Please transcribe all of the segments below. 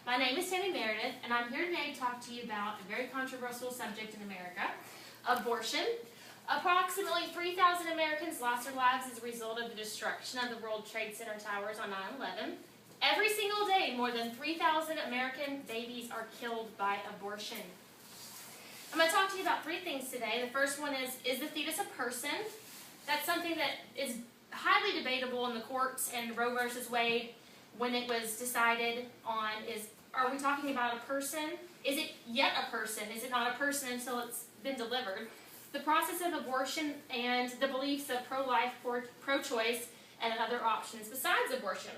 My name is Tammy Meredith, and I'm here today to talk to you about a very controversial subject in America, abortion. Approximately 3,000 Americans lost their lives as a result of the destruction of the World Trade Center towers on 9/11. Every single day, more than 3,000 American babies are killed by abortion. I'm going to talk to you about three things today. The first one is the fetus a person? That's something that is highly debatable in the courts and Roe versus Wade when it was decided on are we talking about a person? Is it yet a person? Is it not a person until it's been delivered? The process of abortion and the beliefs of pro-life, pro-choice, and other options besides abortion.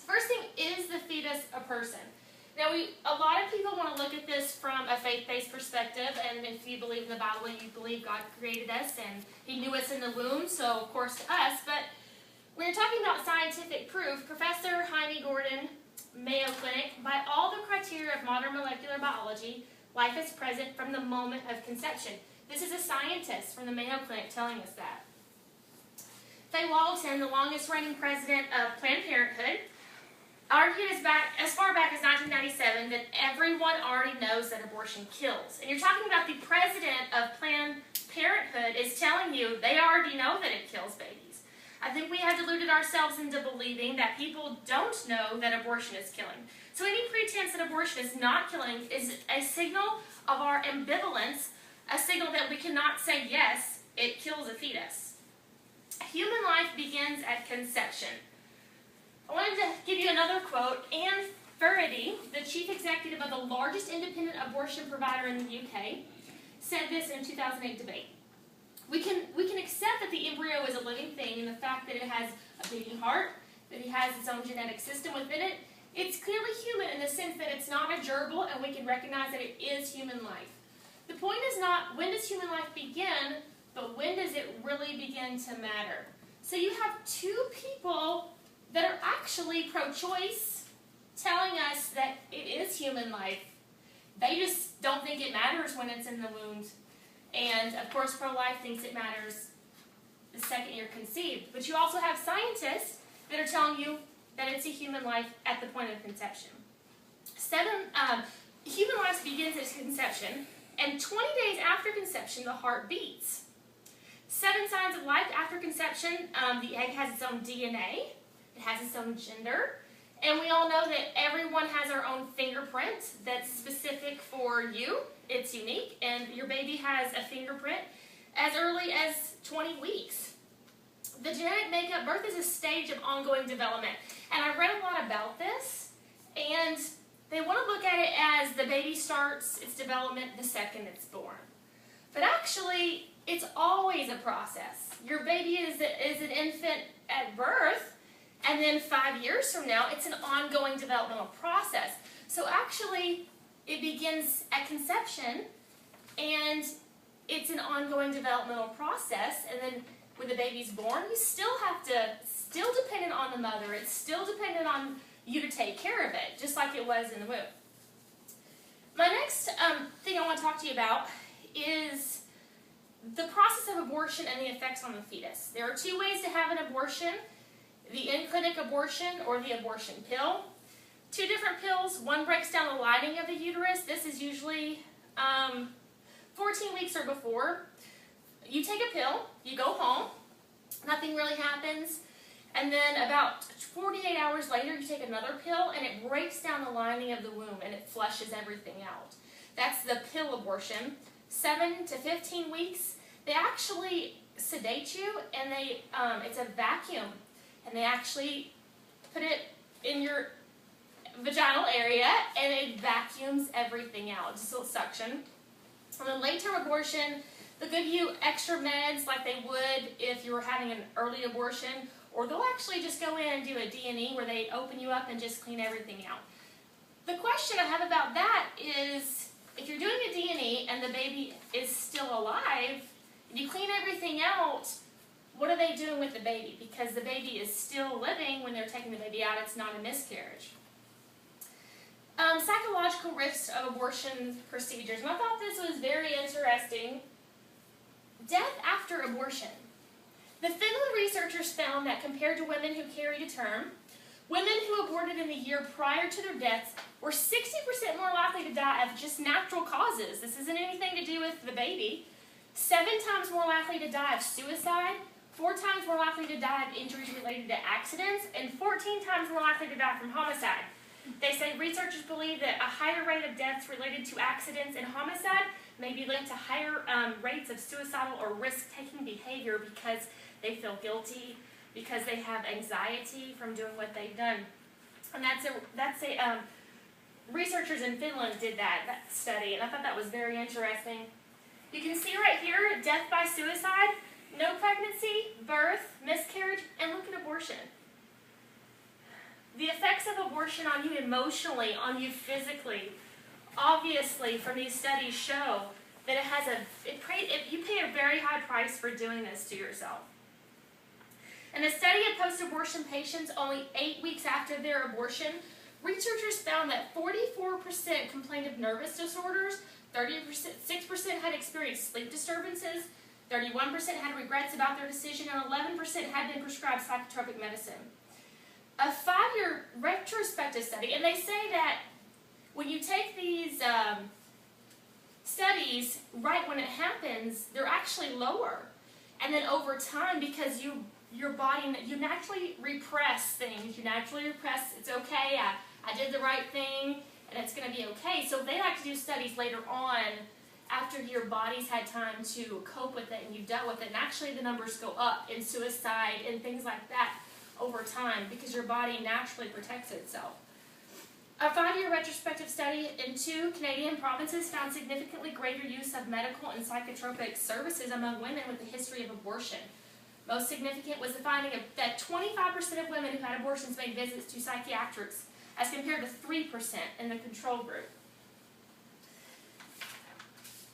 First thing, is the fetus a person? Now, a lot of people want to look at this from a faith-based perspective, and if you believe in the Bible, you believe God created us and He knew us in the womb, so of course to us. But when you're talking about scientific proof, Professor Jaime Gordon, Mayo Clinic, by all the criteria of modern molecular biology, life is present from the moment of conception. This is a scientist from the Mayo Clinic telling us that. Faye Walton, the longest-reigning president of Planned Parenthood, argued as far back as 1997 that everyone already knows that abortion kills. And you're talking about the president of Planned Parenthood is telling you they already know that it kills babies. I think we have deluded ourselves into believing that people don't know that abortion is killing. So any pretense that abortion is not killing is a signal of our ambivalence, a signal that we cannot say, yes, it kills a fetus. Human life begins at conception. I wanted to give you another quote. Anne Furedy, the chief executive of the largest independent abortion provider in the UK, said this in a 2008 debate. We can accept that the embryo is a living thing, and the fact that it has a beating heart, that it has its own genetic system within it. It's clearly human in the sense that it's not a gerbil, and we can recognize that it is human life. The point is not when does human life begin, but when does it really begin to matter. So you have two people that are actually pro-choice telling us that it is human life. They just don't think it matters when it's in the womb. And, of course, pro-life thinks it matters the second you're conceived. But you also have scientists that are telling you that it's a human life at the point of conception. Human life begins at conception, and 20 days after conception, the heart beats. 7 signs of life after conception, the egg has its own DNA. It has its own gender, and we all know that everyone has our own fingerprint that's specific for you. It's unique, and your baby has a fingerprint as early as 20 weeks. The genetic makeup, birth is a stage of ongoing development, and I read a lot about this, and they want to look at it as the baby starts its development the second it's born. But actually, it's always a process. Your baby is an infant at birth, and then 5 years from now, it's an ongoing developmental process. So actually, it begins at conception, and it's an ongoing developmental process. And then when the baby's born, you still dependent on the mother. It's still dependent on you to take care of it, just like it was in the womb. My next thing I want to talk to you about is the process of abortion and the effects on the fetus. There are 2 ways to have an abortion. The in-clinic abortion or the abortion pill. 2 different pills. One breaks down the lining of the uterus. This is usually 14 weeks or before. You take a pill, you go home, nothing really happens, and then about 48 hours later you take another pill and it breaks down the lining of the womb and it flushes everything out. That's the pill abortion. 7 to 15 weeks, they actually sedate you and it's a vacuum. And they actually put it in your vaginal area, and it vacuums everything out, just a little suction. And then late-term abortion, they'll give you extra meds like they would if you were having an early abortion, or they'll actually just go in and do a D&E where they open you up and just clean everything out. The question I have about that is, if you're doing a D&E and the baby is still alive, and you clean everything out, what are they doing with the baby? Because the baby is still living when they're taking the baby out. It's not a miscarriage. Psychological risks of abortion procedures. And I thought this was very interesting. Death after abortion. The Finland researchers found that compared to women who carried to term, women who aborted in the year prior to their deaths were 60% more likely to die of just natural causes. This isn't anything to do with the baby. 7 times more likely to die of suicide, 4 times more likely to die of injuries related to accidents, and 14 times more likely to die from homicide. They say researchers believe that a higher rate of deaths related to accidents and homicide may be linked to higher rates of suicidal or risk-taking behavior because they feel guilty, because they have anxiety from doing what they've done. And researchers in Finland did that study, and I thought that was very interesting. You can see right here, death by suicide, no pregnancy, birth, miscarriage, and look at abortion. The effects of abortion on you emotionally, on you physically, obviously from these studies show that you pay a very high price for doing this to yourself. In a study of post-abortion patients only 8 weeks after their abortion, researchers found that 44% complained of nervous disorders, 6% had experienced sleep disturbances, 31% had regrets about their decision, and 11% had been prescribed psychotropic medicine. A 5-year retrospective study, and they say that when you take these studies right when it happens, they're actually lower. And then over time, because your body, you naturally repress things. You naturally repress, it's okay, I did the right thing, and it's going to be okay. So they like to do studies later on after your body's had time to cope with it and you've dealt with it. And actually the numbers go up in suicide and things like that over time because your body naturally protects itself. A 5-year retrospective study in 2 Canadian provinces found significantly greater use of medical and psychotropic services among women with a history of abortion. Most significant was the finding that 25% of women who had abortions made visits to psychiatrists, as compared to 3% in the control group.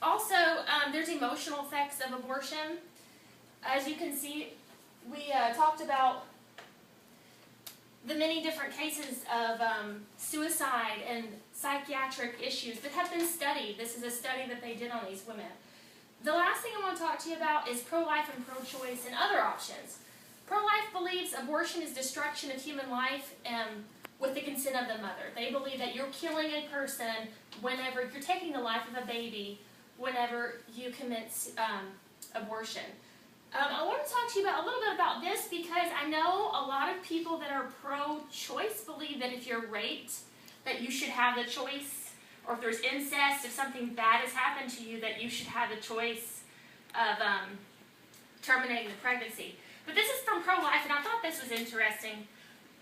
Also, there's emotional effects of abortion. As you can see, we talked about the many different cases of suicide and psychiatric issues that have been studied. This is a study that they did on these women. The last thing I want to talk to you about is pro-life and pro-choice and other options. Pro-life believes abortion is destruction of human life with the consent of the mother. They believe that you're killing a person whenever you're taking the life of a baby whenever you commit abortion. I want to talk to you a little bit about this because I know a lot of people that are pro-choice believe that if you're raped, that you should have the choice, or if there's incest, if something bad has happened to you, that you should have the choice of terminating the pregnancy. But this is from pro-life, and I thought this was interesting.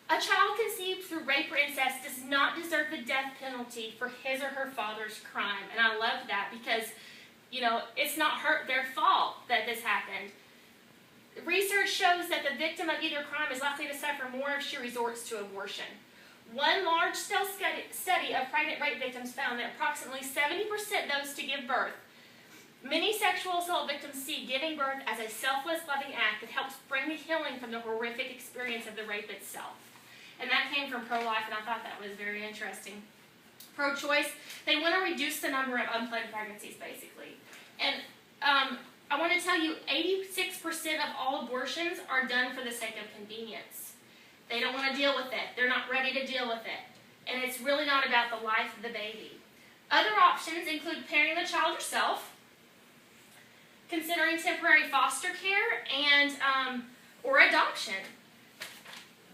A child conceived through rape or incest does not deserve the death penalty for his or her father's crime. And I love that because, it's not their fault that this happened. Research shows that the victim of either crime is likely to suffer more if she resorts to abortion. One large-scale study of pregnant rape victims found that approximately 70% those to give birth. Many sexual assault victims see giving birth as a selfless, loving act that helps bring the healing from the horrific experience of the rape itself. And that came from pro-life, and I thought that was very interesting. Pro-choice, they want to reduce the number of unplanned pregnancies, basically. And I want to tell you, 86% of all abortions are done for the sake of convenience. They don't want to deal with it. They're not ready to deal with it. And it's really not about the life of the baby. Other options include parent the child yourself, considering temporary foster care, and or adoption.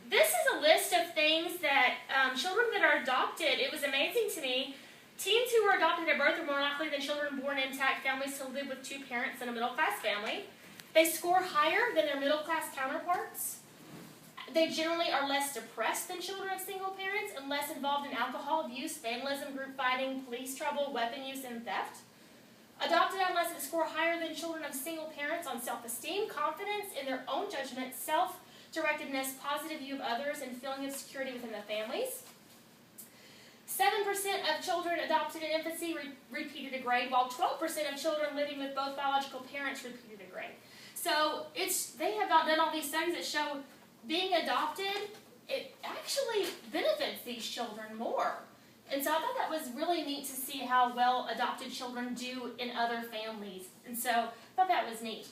This is a list of things that children that are adopted, it was amazing to me. Teens who were adopted at birth are more likely than children born in intact families to live with 2 parents in a middle-class family. They score higher than their middle-class counterparts. They generally are less depressed than children of single parents and less involved in alcohol abuse, vandalism, group fighting, police trouble, weapon use, and theft. Adopted adolescents score higher than children of single parents on self-esteem, confidence in their own judgment, self-directedness, positive view of others, and feeling of security within the families. 7% of children adopted in infancy repeated a grade, while 12% of children living with both biological parents repeated a grade. So they have done all these studies that show being adopted, it actually benefits these children more. And so I thought that was really neat to see how well adopted children do in other families. And so I thought that was neat.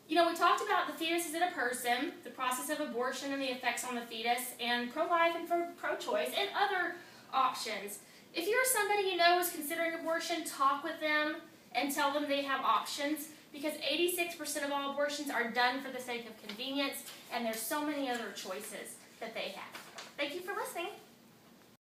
We talked about the fetus as in a person, the process of abortion and the effects on the fetus, and pro-life and pro-choice, and other options. If you're somebody you know is considering abortion, talk with them and tell them they have options, because 86% of all abortions are done for the sake of convenience, and there's so many other choices that they have. Thank you for listening.